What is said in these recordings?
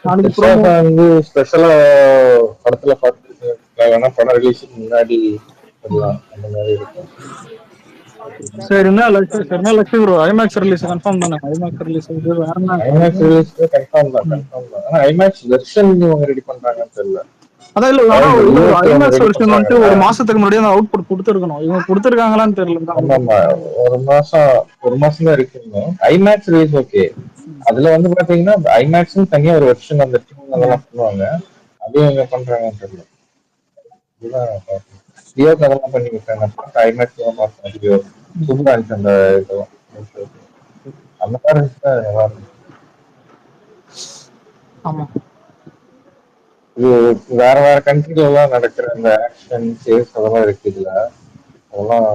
நாளைக்கு Christoph promo வந்து ஸ்பெஷலா படத்துல பார்த்து வேணா படம் ரிலீஸுக்கு முன்னாடி பண்ணலாம் அந்த மாதிரி இருக்கும். சரி என்ன லட்சம் சரி என்ன லட்சம் ப்ரோ ஐமேக்ஸ் ரிலீஸ் கன்ஃபார்ம் தானே ஐமேக்ஸ் ரிலீஸ் இது வேற என்ன ஐமேக்ஸ் ரிலீஸ் கன்ஃபார்ம் தான் கன்ஃபார்ம் தான். ஆனா ஐமேக்ஸ் வெர்ஷன் இவங்க ரெடி பண்றாங்கன்னு தெரியல. அதான் இல்ல ஆனா அதாவது இந்த இல்ல ப்ரோ லியோக்கு ஒன்று ஐமேக்ஸ் ரெடி வெர்ஷன் வந்துட்டு பண்றாங்கல்ல. ஒரு மாசத்துக்கு முன்னாடியே அந்த அவுட்புட் கொடுத்துருக்கணும் இவங்க கொடுத்துருக்காங்களான்னு தெரியல ஆமா ஆமா, ஒரு மாசம் தான் இருக்குங்க. IMAX release okay. அதுல வந்து பாத்தீங்கன்னா ஐமேக்ஸ் தனியா ஒரு வெர்ஷன் அந்த டியூன் அதெல்லாம் பண்ணுவாங்க. அதையும் இவங்க பண்றாங்கன்னு தெரியல. இதுதான் லியோக்கு அதெல்லாம் பண்ணி விட்டாங்க. ஐமேக்ஸ் தான் பார்த்தேன். லியோ சூப்பரா இருந்துச்சு அந்த இதெல்லாம். அந்த மாதிரி இருந்துச்சுன்னா நல்லா இருக்கும். ஆமா இது வேற வேற கண்ட்ரில எல்லாம் நடக்கிற அந்த ஆக்ஷன் சேஸ் அதெல்லாம் இருக்குதுல, அதெல்லாம்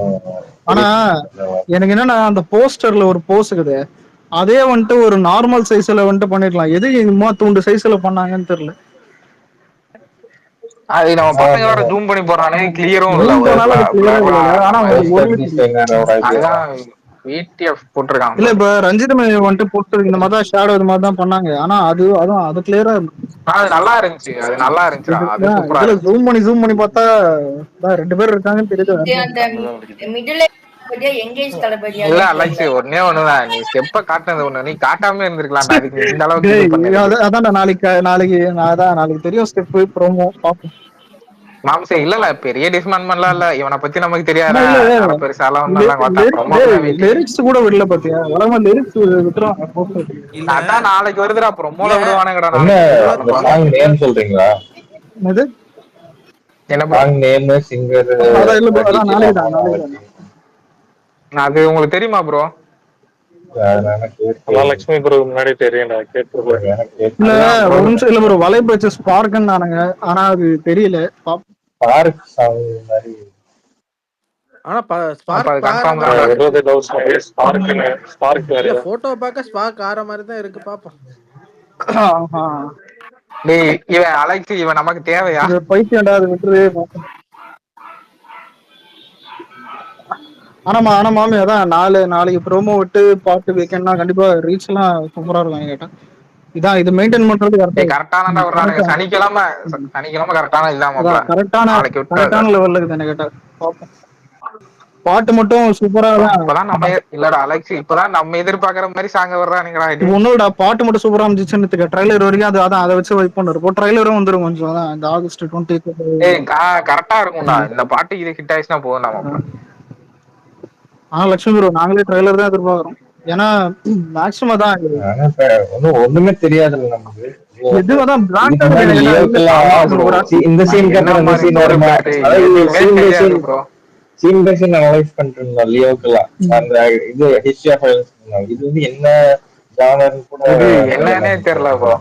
ஆனா பெரிய படத்துல எனக்கு என்னன்னா அந்த போஸ்டர்ல ஒரு போஸ் இருக்குது அதே வந்துட்டு ஒரு நார்மல் சைஸ்ல வந்துட்டு பண்ணிடலாம் எது இன்னுமா தூண்டு சைஸ்ல பண்ணாங்கன்னு தெரியல அது நம்ம பசங்க வேற ஜூம் பண்ணி போறானே கிளியரும் இல்ல ஜூம் ஒரு பண்ணாலும் அது கிளியரா பிளர்ரா இல்ல ஆனா நம்ம உங்களுக்கு ஒண்ணுமே தெரியும் டிசைனர் ஐடியா தான். அதுதான் விடிஎஃப் போட்டிருக்கான் இல்ல பாரு. இப்ப ரஞ்சிதமே வந்துட்டு போஸ்டர் இந்த மாதிரி தான் ஷேடோ இது மாதிரி தான் பண்ணாங்க ஆனா அதுவும் அது கிளியரா இருந்துச்சு அது நல்லா இருந்துச்சு, அது நல்லா இருந்துச்சுடா, அது சூப்பரா இதுல இருந்துச்சு. ஜூம் பண்ணி பார்த்தா ரெண்டு பேர் இருக்காங்கன்னு தெரியுது இது அந்த மிடில் தளபதியா எங்கேஜ் இல்ல தளபதியானே தெரியல. அலெக்ஸ் ஒன்னே ஒண்ணுதான், நீ ஸ்டெப்ப காட்டுனது ஒண்ணு, நீ காட்டாம இருந்திருக்கலாம்டா, அதுக்கு நீ இந்த அளவுக்கு இது டேய் பண்ணிருக்கு. அதான் நாளைக்கு தெரியும் ஸ்டெப் ப்ரோமோ பாப்போம் மாம்சே இல்ல பெரிய டிஸ்மேன்மெண்ட்லாம் இல்ல, இவனை பத்தி நமக்கு ஆனா தெரியாதா, இல்ல அதனால பெருசாலாம் ஒண்ணும் எல்லாம் பார்த்தா ப்ரொமோக்கு வெயிட்டிங். லிரிக்ஸ் கூட விடல பாத்தியா வளமா லிரிக்ஸ் விட்டுருவாங்க போஸ்டர் இல்ல அதான் நாளைக்கு வருதுடா இல்ல ப்ரொமோல விடுவானுங்கடா, என்ன நாளைக்கு அந்த வரட்டும். சாங் நேம் சொல்றீங்களா? இது என்ன ப்ரோ? சாங் நேம், சிங்கர், அதான் இல்ல bro, அதான் டீட்டெயில் நாளைக்கு ஆமாம் தான் அது உங்களுக்கு தெரியுமா ப்ரோ? லட்சுமி ப்ரோ முன்னாடி தெரியும், நான் கேட்டு இல்ல அதுதான் ப்ரோ. ஒரு நிமிஷம் இல்ல ப்ரோ வலை பேச்சு ஸ்பார்க்ன்னு நானுங்க ஆனா அது தெரியல பார்க் சாங் மாதிரி. ஆனா அப்ப அது ஸ்பார்க் ஆற கன்ஃபார்ம் மாதிரி தான்டா. தான் இருக்கு. ஸ்பார்க் இல்ல போட்டோ பார்க்க ஸ்பார்க் ஆற மாதிரி தான் இருக்கு பாப்போம். டேய் இவன் அலெக்ஸ் இவன் நமக்கு தேவையா? இது பைத்தியம்டா அது விட்டுரு ஆனா மாமி அதான் நாளைக்கு ப்ரோமோ விட்டு பாட்டு வைக்கணும்னா கண்டிப்பா ரீச் எல்லாம் சூப்பரா இருக்கும் கேட்டேன் இதான் இது மெயின்டைன் பண்றது டேய் கரெக்டானடா விடுறானுங்க, கரெக்டா சனிக்கிழமை கரெக்டான இல்லாமப்ல அதான் நாளைக்கு விட்டுறாத. கரெக்டான லெவல்ல இருக்குது என்ன கேட்டா பாப்போம் பாட்டு மட்டும் சூப்பரா தான் இப்பதான் நம்ம இல்லடா அலெக்ஸ், இப்பதான் நம்ம எதிர்பார்க்கற மாதிரி சாங்க வர்றானுங்கடா. இப்போ ஒன்னோட பாட்டு மட்டும் சூப்பரா இருந்துச்சுன்னு ட்ரைலர் வரைக்கும் அதான் அதை வச்சு வெயிட் பண்ணுறோம் இப்போ ட்ரைலரும் வந்துடும் கொஞ்சம் அதான் இந்த ஆகஸ்ட் 20. ஏய் கரெக்டா இருக்கும்டா இந்த பாட்டு, இது ஹிட் ஆயிடுச்சுன்னா போதும் நம்ம. லட்சுமி ப்ரோ நாங்களே ட்ரைலர் தான் எதிர்பார்க்கறோம் ஏன்னா மேக்ஸிமம் தான் ஆனா இப்ப ஒண்ணுமே தெரியாதுல்ல நமக்கு. எதுவதான் இதுக்கு பிராண்டட் முன்னாடி இந்த சீன் என்ன அப்புறம் இந்த மாதிரி சீன் வருமா, இன்டர்பிரேட் அதாவது எதுவுமே சீன் பை தெரியாது scene bro. Scene by scene analyse பண்ணிட்டு இருந்தோம் லியோக்கெல்லாம். அந்த இது ஹிஸ்டரி ஆஃப் இது வந்து என்ன ஜானர்னு கூட இது என்னன்னே தெரியல ப்ரோ.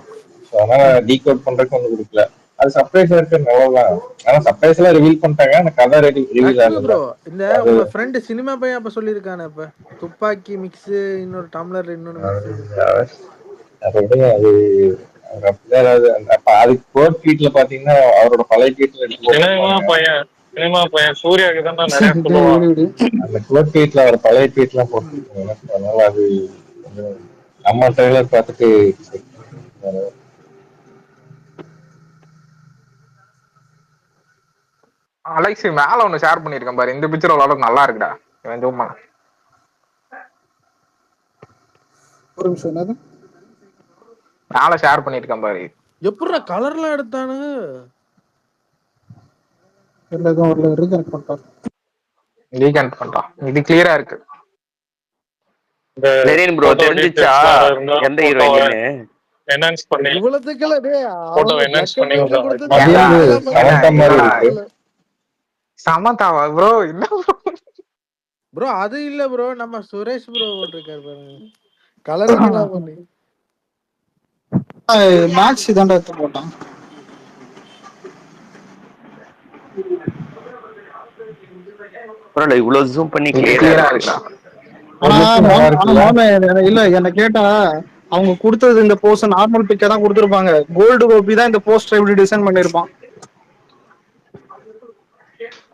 அதனால டீகோட் பண்றதுக்கு ஒண்ணு கொடுக்கல. அது சர்ப்ரைஸா இருக்கு நல்லதான். ஆனா சர்ப்ரைஸ் எல்லாம் ரிவீல் பண்ணிட்டாங்க, அந்த கதை ரிவீல் லட்சுமி ஆகல. ப்ரோ இந்த உங்க ஃப்ரெண்ட் சினிமா பையன் அப்ப சொல்லியிருக்கானே இப்ப துப்பாக்கி மிக்ஸ் இன்னொரு டம்ளர் இன்னொரு மிக்ஸ் அது அதுக்கு கோட் ட்வீட்ல பாத்தீங்கன்னா அவரோட பழைய ட்வீட்ல சினிமா பையன் சூர்யாவுக்கு தான் நிறைய சொல்லுவான். அந்த கோட் ட்வீட்ல அவர் பழைய ட்வீட்லாம் போட்டுருக்காங்க. அதனால அது நம்ம ட்ரெய்லர் பார்த்துட்டு அலெக்ஸ் மேல ஒண்ணு ஷேர் பண்ணிருக்கேன் பாரு, இந்த பிக்சர் ஓரளவுக்கு நல்லா இருக்குடா. இவன் ஜூம் ஒரு நிமிஷம் என்னது மேல ஷேர் பண்ணிருக்கேன் பாரு. எப்படா கலர்லாம் எடுத்தானு எதுவும் வரல ரீகனெக்ட் பண்ணிட்டார் ரீகனெக்ட் பண்றான், இது கிளியரா இருக்கு. லெனின் ப்ரோ தெரிஞ்சிச்சா எந்த ஹீரோயின்னு? என்ஹான்ஸ் பண்ணி இவ்வளவுக்குள்ள டேய் போட்டோ என்ஹான்ஸ் பண்ணி சமந்தா மாதிரி இருக்கு. சமந்தாவா ப்ரோ? என்ன ப்ரோ அது இல்ல ப்ரோ, நம்ம சுரேஷ் ப்ரோ போட்டிருக்காரு பாருங்க கலரிங் எல்லாம் பண்ணி. மேக்ஸ் இதாண்டா எடுத்து போட்டான். பரவாயில்ல இவ்வளவு ஜூம் பண்ணி கிளியரா இருக்கா? இல்ல என்ன கேட்டா அவங்க கொடுத்தது இந்த போஸ்ட் நார்மல் பிக்கா தான் கொடுத்திருப்பாங்க. கோல்டு கோபி தான் இந்த போஸ்டர் எப்படி டிசைன் பண்ணிருப்பான்.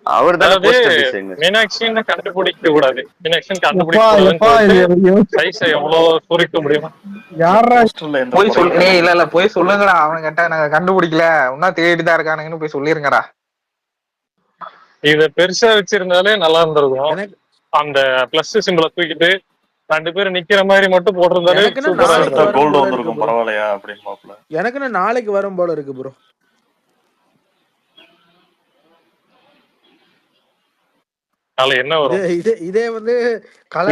அவர் தானே அதாவது போஸ்டர் டிசைனர். மீனாட்சின்னு கண்டுபிடிக்க கூடாது, மீனாட்சின்னு எப்பா கண்டுபிடிக்க எப்பா கூடாதுன்னு சொல்லிட்டு சைஸை எவ்வளவு சுருக்க முடியுமா? யாரா போஸ்டர்ல எந்த போய் சொல்லு. குறையும் இல்ல போய் சொல்லுங்கடா, அவன் கேட்டா நாங்க கண்டுபிடிக்கல இன்னும் தேடிட்டு தான் இருக்கானுங்கன்னு போய் சொல்லிருங்கடா. இத பெருசா வச்சிருந்தாலே நல்லா இருந்திருக்கும். எனக்கு அந்த பிளஸ் சிம்பிளை தூக்கிட்டு 2 பேரும் நிக்கிற மாதிரி மட்டும் போட்டிருந்தாலே எனக்குன்னா சூப்பரா நாளைக்கு இருக்கும். வரும் கோல்டு போல இருக்கு வந்திருக்கும் ப்ரோ. பரவாயில்லையா அப்படின்னு பாப்பல. எனக்குன்னா நாளைக்கு வரும் போல இருக்கு ப்ரோ. நாளை என்ன வரும்? இதே வந்து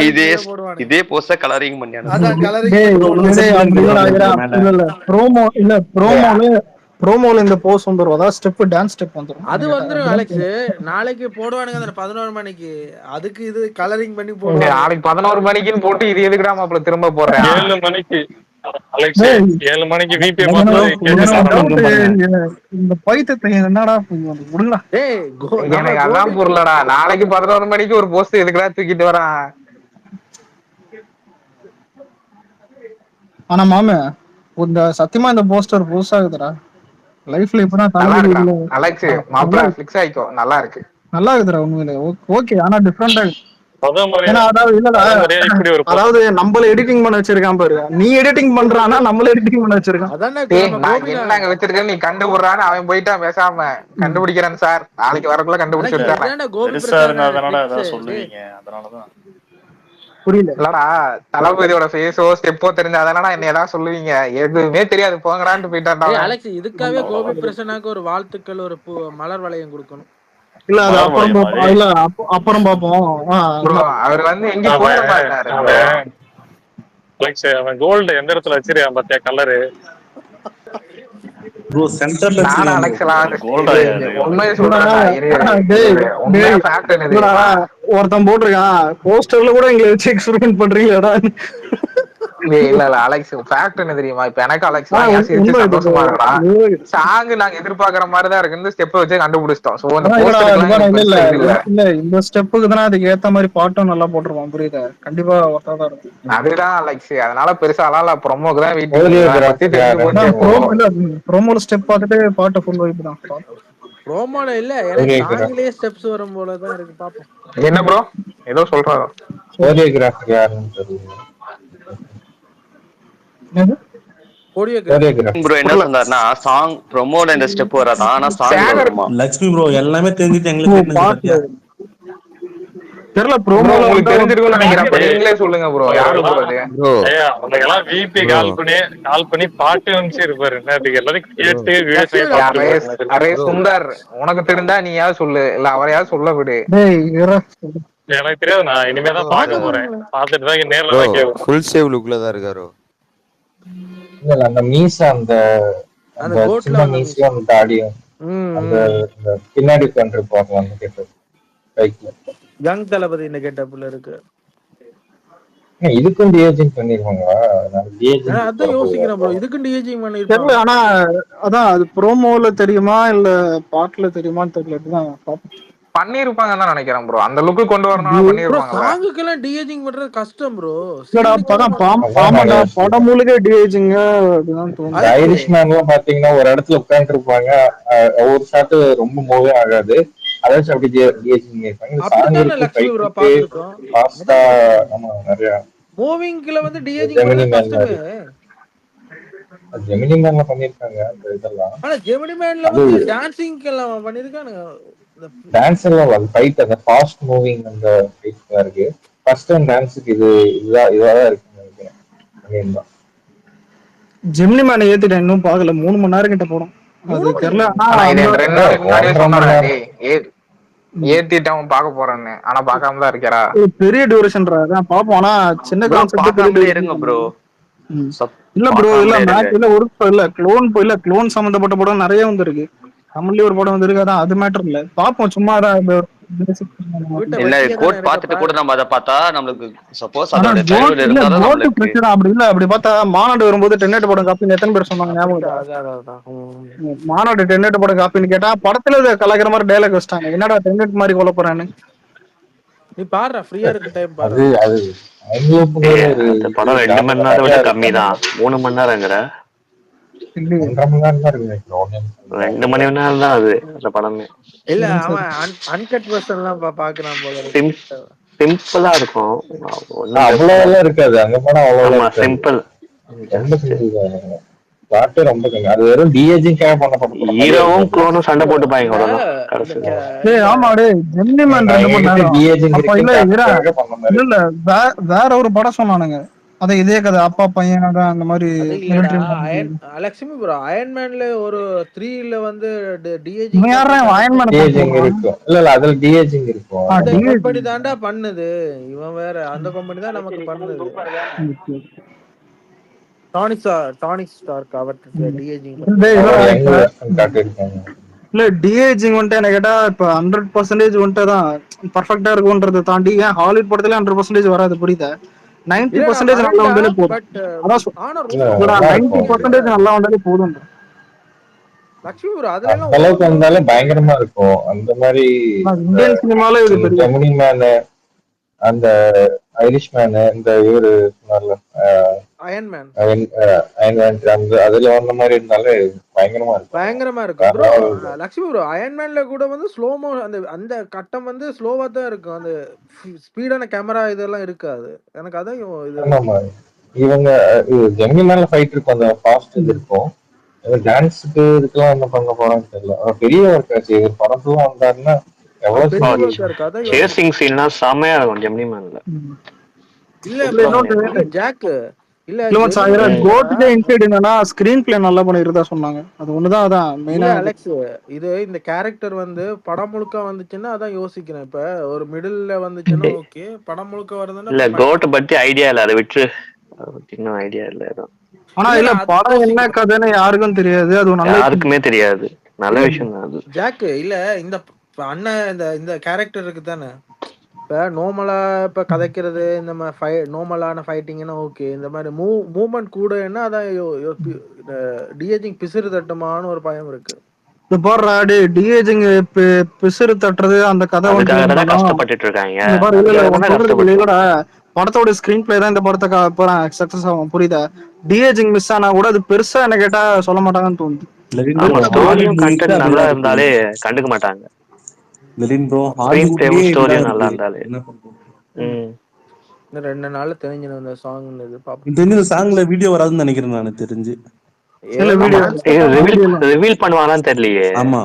இதே கலர் போடுவானுங்க. இதே போஸ்டர் கலரிங் பண்ணியானு. அதான் கலரிங் டேய் போடுவானுங்க. டேய் அப்படி இல்ல ப்ரோமோல இந்த போஸ் வந்துரும். அதாவது ஸ்டெப் டான்ஸ் ஸ்டெப் வந்துரும். அது வந்துரும் அலெக்ஸ். நாளைக்கு போடுவானுங்க அந்த 11 மணிக்கு. அதுக்கு இது கலரிங் பண்ணி போடுவாங்க. நாளைக்கு 11 மணிக்குன்னு போட்டு இது எதுக்குடா மாப்பிள்ள திரும்ப போடுறேன்? 7 மணிக்கு அலெக்ஸ், 7 மணிக்கு VP இந்த பைத்தியத்தை என்னடா விடுங்களா. டேய் எனக்கு அதான் புரியலடா. நாளைக்கு 11 மணிக்கு ஒரு போஸ்ட் எதுக்குடா தூக்கிட்டு வரான்? ஆனா மாமே இந்த சத்தியமா இந்த போஸ்டர் புதுசாகுதுடா. லைஃப்ல இப்பதான் அலெக்ஸ் மாப்பிள்ள ஃபிக்ஸ் ஆயிக்கோ, நல்லா இருக்கு, நல்லா இருக்குதுடா உண்மையிலே. ஓகே ஆனா டிஃபரெண்டா ஏன்னா அதாவது நம்மள எடிட்டிங் பண்ண வச்சிருக்கான் பாரு. நீ எடிட்டிங் பண்றானா நம்மள எடிட்டிங் பண்ண வச்சிருக்கான். என்ன வச்சிருக்கேன் நீ கண்டுபிடுறான்னு அவன் போயிட்டான் பேசாம. கண்டுபிடிக்கிறேன் சார், நாளைக்கு வரக்குள்ள கண்டுபிடிச்சிருக்கான். சொல்லுவீங்க அதனாலதான் புரியல. இல்லடா தளபதியோட ஃபேஸோ ஸ்டெப்போ தெரிஞ்சாதானடா என்ன ஏதாவது சொல்லுவீங்க. எதுவுமே தெரியாது போங்கடான்னு போயிட்டான்டா அலெக்ஸ். இதுக்காகவே கோபி பிரசன்னாக்கு ஒரு வாழ்த்துக்கள், ஒரு மலர் வளையம் கொடுக்கணும். இல்ல அது அப்புறம் பாப்போம். அவர் வந்து எங்க போற மாட்டாரு. அவன் கோல்டு எந்த இடத்துல வச்சிருக்கான் பாத்தியா கலரு. ப்ரோ சென்டர்ல ஒருத்தன் போட்டிருக்கான் போஸ்டர்ல கூட எங்களை வச்சு எக்ஸ்பெரிமெண்ட் பண்றீங்களா? இல்ல அலெக்ஸ் ஃபேக்ட் என்ன தெரியுமா? இப்ப எனக்கு அலெக்ஸ் சந்தோஷமா இருக்கா. சாங் நாங்க எதிர்பார்க்கற மாதிரிதான் இருக்கு. இந்த ஸ்டெப் வச்சு கண்டுபிடிச்சிட்டோம். சோ இல்ல இந்த ஸ்டெப்புக்கு தானே அதுக்கு ஏத்த மாதிரி பாட்டும் நல்லா போட்டுருவான். புரியுதா? கண்டிப்பா ஒருத்தான் இருக்கும். அதுதான் அலெக்ஸ். அதனால பெருசா ப்ரொமோக்கு தான் ப்ரோமோல ஸ்டெப் பார்த்துட்டு பாட்டு ஃபுல் வைப் தான். ப்ரோமோல இல்ல எனக்கு சாங்லயே ஸ்டெப்ஸ் வரும் போல தான் இருக்கு. பாப்போம். என்ன ப்ரோ ஏதோ சொல்றாரு. கோரியோகிராஃபர் யாருன்னு தெரியல. ப்ரோ என்ன சொன்னாருன்னா சாங் ப்ரோமோல இந்த ஸ்டெப் வராதா, ஆனா சாங் வருமா? லட்சுமி ப்ரோ எல்லாமே தெரிஞ்சிட்டு எங்களுக்கு தெரியல. ப்ரோமோல தெரிஞ்சிருக்கும்னு நினைக்கிறேன். நீங்களே சொல்லுங்க ப்ரோ. யாரு போறது? அவங்களுக்கெல்லாம் VP கால் பண்ணி பாட்டு வந்துச்சு இருப்பாரு. எல்லாரும் கேட்டு அரே சுந்தர் உனக்கு தெரிஞ்சா நீ யாவது சொல்லு, இல்ல அவரையாவது சொல்ல விடு. எனக்கு தெரியாது. நான் இனிமேதான் பாக்க போறேன். பாத்துட்டு தான் நேர்ல தான் கேட்கும். ஃபுல் சேவ் லுக்ல தான் இருக்காரு. இல்ல அந்த மீசா அந்த சின்ன மீசையும் அந்த தாடியும் அந்த பின்னாடி கண்ட்ரி பார்க்கலாம் கேட்டது. யங் தளபதி இந்த கெட்டப்ல இருக்கு. இதுக்கும் டிஏஜிங் பண்ணிருவாங்களா? அதான் யோசிக்கிறேன் ப்ரோ. இதுக்கும் டிஏஜிங் பண்ணிருப்பாங்க. ஆனா அதான் அது ப்ரோமோல தெரியுமா இல்ல பாட்டுல தெரியுமான்னு தெரியல. பண்ணிருப்பாங்க தான் நினைக்கிறேன் ப்ரோ. அந்த லுக்கு கொண்டு வரணும் பண்ணிருப்பாங்க. சாங்குக்கெல்லாம் டிஏஜிங் பண்றது கஷ்டம் ப்ரோ. படம் முழுக்க டிஏஜிங் அப்படிதான் தோணுது. ஐரிஷ் மேன்லாம் பாத்தீங்கன்னா ஒரு இடத்துல உட்கார்ந்து இருப்பாங்க. ஒவ்வொரு ஷாட் ரொம்ப மூவே ஆகாது. அதாச்சும் அப்படி டிஏஜிங் பண்ணிருப்பாங்க. பாஸ்தா ஆமா நிறைய மூவிங்ல வந்து டிஏஜிங் பண்றது கஷ்டமே. ஜெமினி மேன்ல பண்ணிருக்காங்க அந்த இதெல்லாம். ஆனா ஜெமினி மேன்ல வந்து டான்சிங் எல்லாம் பண்ணிருக்கானுங்க. டான்ஸ் எல்லாம் ஃபைட் அந்த ஃபாஸ்ட் மூவிங் அந்த ஃபைட் இருக்கு. ஃபர்ஸ்ட் டைம் டான்ஸ்க்கு இதுதான் இருக்குன்னு நினைக்கிறேன். ஜெமினி மேன் ஏத்திட்டேன், இன்னும் பாக்கல. 3 மணி நேரம் கிட்ட போடும். அது தெரியல. ஏத்திட்டு பாக்க போறேன்னு ஆனா பாக்காம தான் இருக்கிறா. பெரிய டியூரேஷன் பாப்போம். ஆனா சின்ன கான்செப்ட் இருங்க ப்ரோ. இல்ல ப்ரோ இல்ல மேட்ச் இல்ல ஒரு இல்ல க்ளோன் சம்பந்தப்பட்ட படம் நிறைய வந்திருக்கு. தமிழ்லயே ஒரு படம் வந்திருக்கு. அதான் அது மேட்டர் இல்ல. பாப்போம் சும்மா இல்ல கோட் பார்த்துட்டு கூட நம்ம அத பார்த்தா நமக்கு சப்போஸ் அதோட டைட்டில் இருந்தாலும் நமக்கு பிரச்சனை அப்படி இல்ல. அப்படி பார்த்தா மாநாடு வரும்போது டென்னட் படம் காப்பின்னு எத்தனை பேர் சொன்னாங்க ஞாபகம்? மாநாடு டென்னட் படம் காப்பின்னு கேட்டா படத்துல கலக்கிற மாதிரி டைலாக் வச்சிட்டாங்க. என்னடா டென்னட் மாதிரி கொல்ல போறான்னு. நீ பாரு ஃப்ரீயா இருக்க டைம் பாரு. படம் 2 மணி நேரம் விட கம்மி தான். 3 மணி நேரங்கற இல்லையே 1.5 மணி நேரம் தான் இருக்கு நினைக்கிறேன். 2 மணி நேரம் தான் அது அந்த படமே. இல்ல சரி சரி அவன் அன்கட் வெர்ஷன் எல்லாம் பாக்குறான் போல இருக்கு. சிம்பிளா இருக்கும். ஒண்ணும் அவ்வளவு இருக்காது அந்த படம், அவ்வளவு ஆமா இருக்காது. சிம்பிள். ரொம்ப சிம்பிள் தான். பிளாட்டே ரொம்ப கம்மி. அது வெறும் டிஏஜிங்காக பண்ணப்பட்ட படம் மாதிரி ஹீரோவும் இருக்கும். குளோனும் சண்டை போட்டுப்பாங்க இந்த அவ்வளவுதான் கடைசியில. டேய் ஆமா டேய் ஜெமினி மேன் 2 மணி நேரம். டிஏஜிங் அப்ப இல்ல இருக்குங்கிறதுக்காக பண்ண மாதிரி. இல்ல வேற ஒரு படம் சொன்னானுங்க. அத இதே கதை அப்பா பையன் அந்த மாதிரி அது இல்லடா லட்சுமி ப்ரோ அயன்மேன்ல ஒரு 3ல வந்து டிஏஜிங் அயன்மேன் டிஏஜிங் இருக்கும். இல்ல அதுல டிஏஜிங் இருக்கும். அந்த கம்பெனி தான்டா பண்ணுது. இவன் வேற அந்த கம்பெனி தான் நமக்கு பண்ணுது. டானிக் ஸ்டார்க் அவர்ட்ட டிஏஜிங் இல்ல டிஏஜிங் வந்துட்டு என்ன கேட்டா இப்ப 100% வந்துட்டு தான் பர்ஃபெக்டா இருக்கும்ன்றதை தாண்டி ஏன் ஹாலிவுட் படத்துல 100% வராது புரியுதா? 90% நல்லா வந்தாலே போதும். அதான் 90% நல்லா வந்தாலே போதும். லட்சுமி ப்ரோ அதுல அளவுக்கு வந்தாலே பயங்கரமா இருக்கும். அந்த மாதிரி இந்தியன் சினிமால இது பெரிய ஜெமினி மேன், அந்த ஐரிஷ் மேன், இந்த இவரு அயன்மேன் அதுல வந்த மாதிரி இருந்தாலே பயங்கரமா இருக்கும் ப்ரோ. லட்சுமி ப்ரோ அயன்மேன்ல கூட வந்து ஸ்லோமோ அந்த கட்டம் வந்து ஸ்லோவா தான் இருக்கும். அந்த ஸ்பீடான கேமரா இதெல்லாம் இருக்காது. எனக்கு அதான் இவங்க ஜெமினி மேன்ல ஃபைட் இருக்கும், அந்த ஃபாஸ்ட் இது இருக்கும். டான்ஸுக்கு இதுக்கெல்லாம் என்ன பண்ண போறான்னு தெரியல. பெரிய ஒர்க் ஆச்சு. இது படத்துலாம் வந்தாருன்னா சேசிங் சீன்லாம் செமையா இருக்கும் ஜெமினி மேன்ல. இல்ல ஜாக் இல்ல கோட்ல இன்சைட் என்னன்னா ஸ்கிரீன் பிளே நல்லா பண்ணிருந்தா சொன்னாங்க. அது ஒண்ணுதான் அதான் மெயினா. அலெக்ஸ் இது இந்த கேரக்டர் வந்து படம் முழுக்க வந்துச்சுன்னா அதான் யோசிக்கிறேன். இப்ப ஒரு மிடில்ல வந்துச்சுன்னா ஓகே, படம் முழுக்க வருதுன்னா இல்ல கோட் பத்தி ஐடியா இல்ல, அதை விட்டு இன்னும் ஐடியா இல்ல. ஆனா இல்ல படம் என்ன கதைன்னு யாருக்கும் தெரியாது. அது யாருக்குமே தெரியாது. நல்ல விஷயம் தான் அது. ஜாக் இல்ல இந்த அண்ணன் இந்த கேரக்டர் இருக்கு தானே. இப்ப நோமலா இப்ப கதைக்கிறது இந்த மாதிரி நோமலான ஃபைட்டிங்னா ஓகே. இந்த மாதிரி மூவ்மெண்ட் கூட என்ன அதான் டிஏஜிங் பிசிறு தட்டுமான்னு ஒரு பயம் இருக்கு. போடுறா டிஏஜிங் பிசிறு தட்டுறது அந்த கதை கஷ்டப்பட்டு இருக்காங்க. படத்தோட ஸ்கிரீன் பிளே தான் இந்த படத்தை சக்சஸ் ஆகும் புரியுதா? டிஏஜிங் மிஸ் ஆனா கூட அது பெருசா என்ன கேட்டா சொல்ல மாட்டாங்கன்னு தோணுது. நல்லா இருந்தாலே கண்டுக்க மாட்டாங்க. நல்லா இருந்தாலே 2 நாள்ல தெரிஞ்சிடும் இந்த சாங். இந்த சாங்ல வீடியோ வராதுன்னு நினைக்கிறேன் நான் தெரிஞ்சு. ரிவீல் பண்ணுவாங்களான்னு தெரியலையே. ஆமா